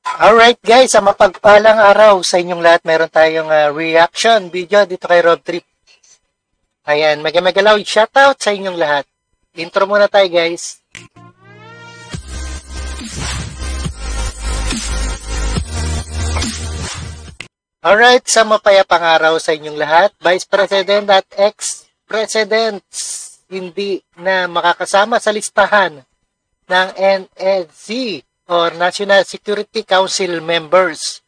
Alright guys, sa mapagpalang araw sa inyong lahat, meron tayong reaction video dito kay Rob Trip. Ayan, magalaw, shoutout sa inyong lahat. Intro muna tayo guys. Alright, sa mapayapang araw sa inyong lahat, Vice President at ex-presidents hindi na makakasama sa listahan ng NSC or National Security Council members.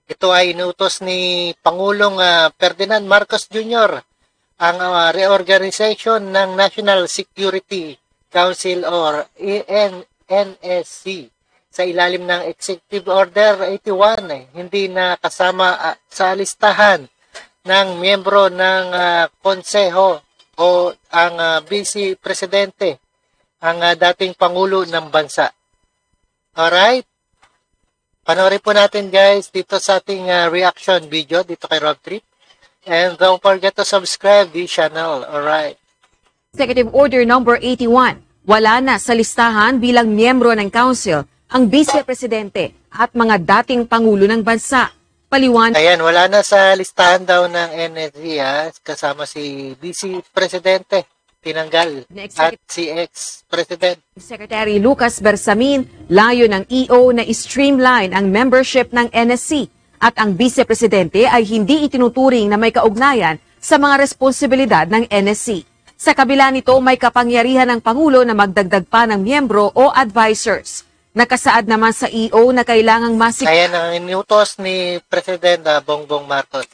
Ito ay inutos ni Pangulong Ferdinand Marcos Jr. ang reorganization ng National Security Council or NSC sa ilalim ng Executive Order 81. Hindi na kasama sa listahan ng miyembro ng konseho o ang Vice Presidente, ang dating Pangulo ng Bansa. Alright? Panoorin po natin guys dito sa ating reaction video dito kay Rob Trip. And don't forget to subscribe this channel. Alright. Executive Order number 81. Wala na sa listahan bilang miyembro ng Council ang Vice Presidente at mga dating Pangulo ng Bansa. Paliwanag. Ayan, wala na sa listahan daw ng NSC kasama si Vice Presidente. Tinanggal at si ex-president. Secretary Lucas Bersamin, layo ng EO na streamline ang membership ng NSC at ang Vice Presidente ay hindi itinuturing na may kaugnayan sa mga responsibilidad ng NSC. Sa kabila nito, may kapangyarihan ng Pangulo na magdagdag pa ng miyembro o advisors. Nakasaad naman sa EO na kailangang Ayan ang inutos ni President Bongbong Marcos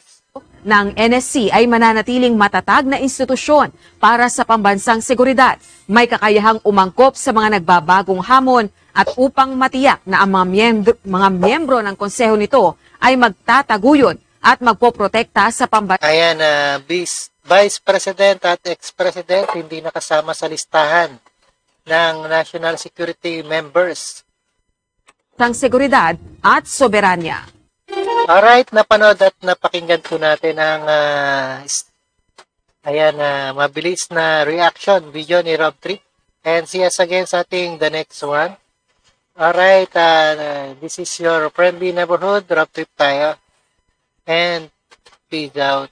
ng NSC ay mananatiling matatag na institusyon para sa pambansang seguridad. May kakayahang umangkop sa mga nagbabagong hamon at upang matiyak na ang mga miyembro ng konseho nito ay magtataguyod at magpoprotekta sa pambansang. Ayan, Vice President at ex-president hindi nakasama sa listahan ng National Security members. Sang seguridad at soberanya. Alright, napanood at napakinggan po natin ang mabilis na reaction video ni Rob Trip. And see us again sa ating the next one. Alright, this is your friendly neighborhood, Rob Trip tayo. And peace out.